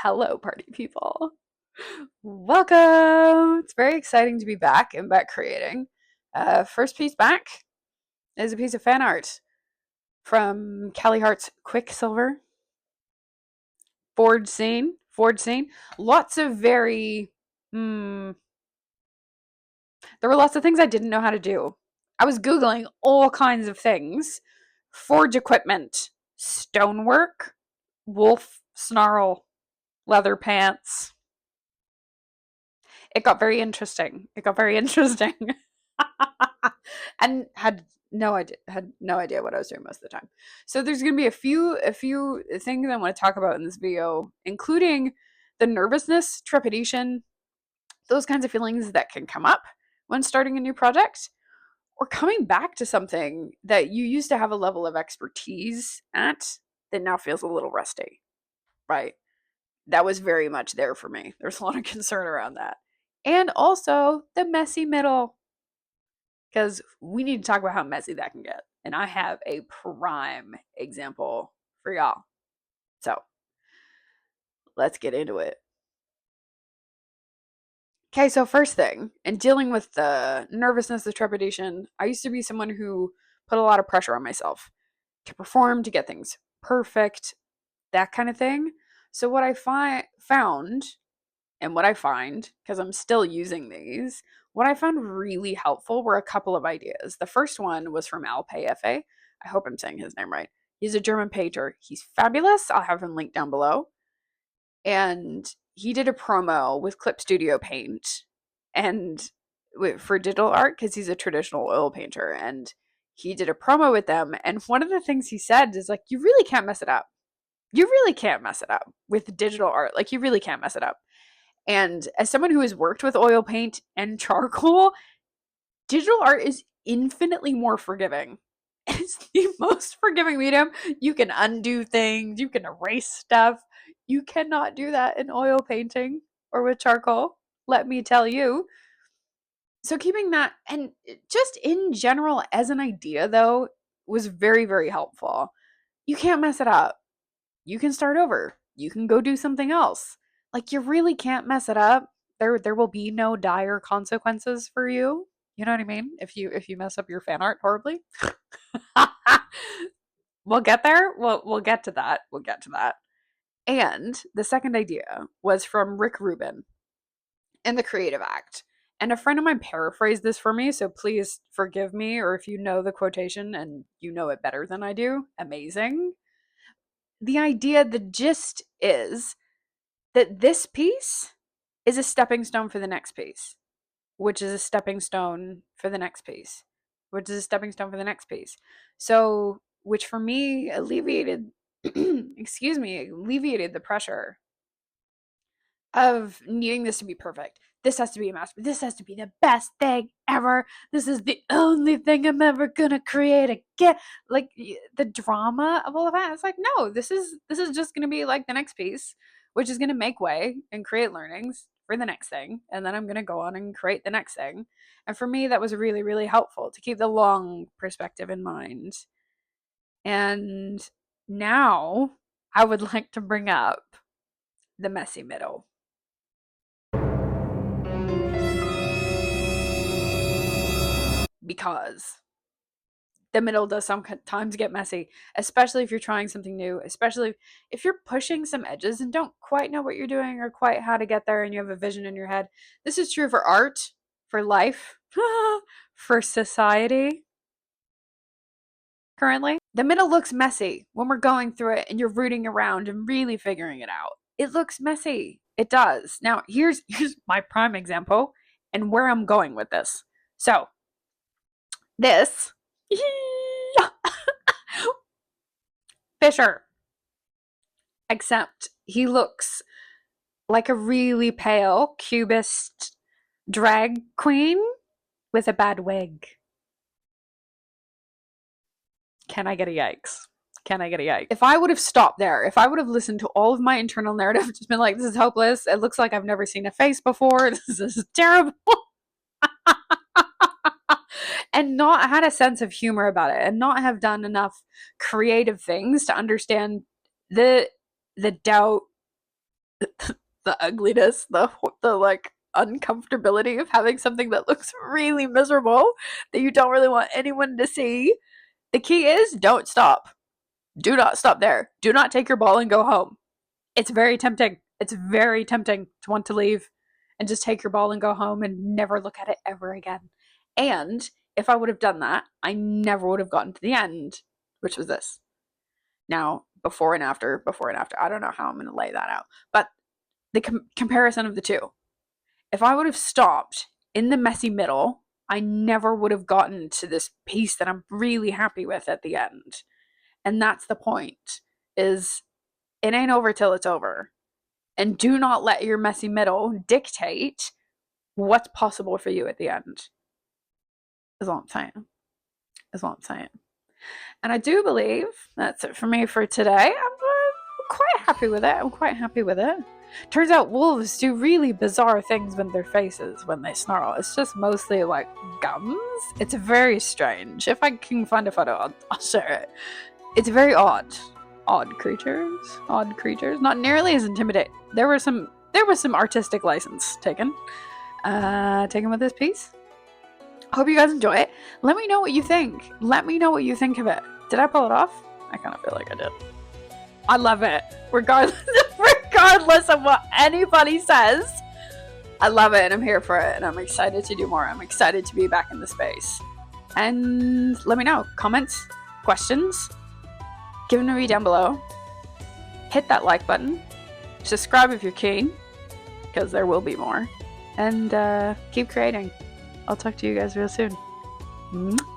Hello, party people. Welcome. It's very exciting to be back and back creating. First piece back is a piece of fan art from Kelly Hart's Quicksilver Ford scene. Ford scene. Lots of very. There were lots of things I didn't know how to do. I was Googling all kinds of things: forge equipment, stonework, wolf snarl, leather pants. It got very interesting. It got very interesting. And had no idea what I was doing most of the time. So there's going to be a few things I want to talk about in this video, including the nervousness, trepidation, those kinds of feelings that can come up when starting a new project or coming back to something that you used to have a level of expertise at that now feels a little rusty, right? That was very much there for me. There's a lot of concern around that. And also the messy middle, because we need to talk about how messy that can get. And I have a prime example for y'all. So let's get into it. Okay, so first thing, in dealing with the nervousness, the trepidation, I used to be someone who put a lot of pressure on myself to perform, to get things perfect, that kind of thing. So what I found and what I find, because I'm still using these, what I found really helpful were a couple of ideas. The first one was from Alpefa. I hope I'm saying his name right. He's a German painter. He's fabulous. I'll have him linked down below. And he did a promo with Clip Studio Paint and for digital art because he's a traditional oil painter. And he did a promo with them. And one of the things he said is like, you really can't mess it up. You really can't mess it up with digital art. Like, you really can't mess it up. And as someone who has worked with oil paint and charcoal, digital art is infinitely more forgiving. It's the most forgiving medium. You can undo things, you can erase stuff. You cannot do that in oil painting or with charcoal, let me tell you. So keeping that, and just in general as an idea though, was very, very helpful. You can't mess it up. You can start over. You can go do something else. Like, you really can't mess it up. There will be no dire consequences for you. You know what I mean? If you mess up your fan art horribly. We'll get there. We'll get to that. We'll get to that. And the second idea was from Rick Rubin in The Creative Act. And a friend of mine paraphrased this for me, so please forgive me, or if you know the quotation and you know it better than I do, amazing. The idea, the gist is that this piece is a stepping stone for the next piece, which is a stepping stone for the next piece, which is a stepping stone for the next piece. So, which for me alleviated, alleviated the pressure of needing this to be perfect. This has to be a masterpiece. This has to be the best thing ever. This is the only thing I'm ever gonna create again. Like, the drama of all of that. It's like, no, this is just gonna be like the next piece, which is gonna make way and create learnings for the next thing. And then I'm gonna go on and create the next thing. And for me, that was really, really helpful to keep the long perspective in mind. And now I would like to bring up the messy middle. Because the middle does sometimes get messy, especially if you're trying something new, especially if you're pushing some edges and don't quite know what you're doing or quite how to get there and you have a vision in your head. This is true for art, for life, for society. Currently, the middle looks messy when we're going through it and you're rooting around and really figuring it out. It looks messy. It does. Now, here's my prime example and where I'm going with this. So, this Fisher, except he looks like a really pale cubist drag queen with a bad wig. Can I get a yikes? Can I get a yikes? If I would have stopped there, if I would have listened to all of my internal narrative, just been like, this is hopeless. It looks like I've never seen a face before. This is terrible. And not had a sense of humor about it and not have done enough creative things to understand the doubt, The ugliness, the like uncomfortability of having something that looks really miserable that you don't really want anyone to see. The key is don't stop. Do not stop there. Do not take your ball and go home. It's very tempting. It's very tempting to want to leave and just take your ball and go home and never look at it ever again. And if I would have done that, I never would have gotten to the end, which was this. Now, before and after, I don't know how I'm going to lay that out, but the comparison of the two. If I would have stopped in the messy middle, I never would have gotten to this piece that I'm really happy with at the end. And that's the point, is it ain't over till it's over. And do not let your messy middle dictate what's possible for you at the end. Is all I'm saying. Is all I'm saying. And I do believe that's it for me for today. I'm quite happy with it. I'm quite happy with it. Turns out wolves do really bizarre things with their faces when they snarl. It's just mostly like gums. It's very strange. If I can find a photo, I'll share it. It's very odd. Odd creatures. Not nearly as intimidating. There was some artistic license taken with this piece. Hope you guys enjoy it. Let me know what you think. Let me know what you think of it. Did I pull it off? I kind of feel like I did. I love it. Regardless of what anybody says, I love it and I'm here for it and I'm excited to do more. I'm excited to be back in the space. And let me know. Comments, questions, give them to me down below. Hit that like button. Subscribe if you're keen, because there will be more. And keep creating. I'll talk to you guys real soon. Mwah.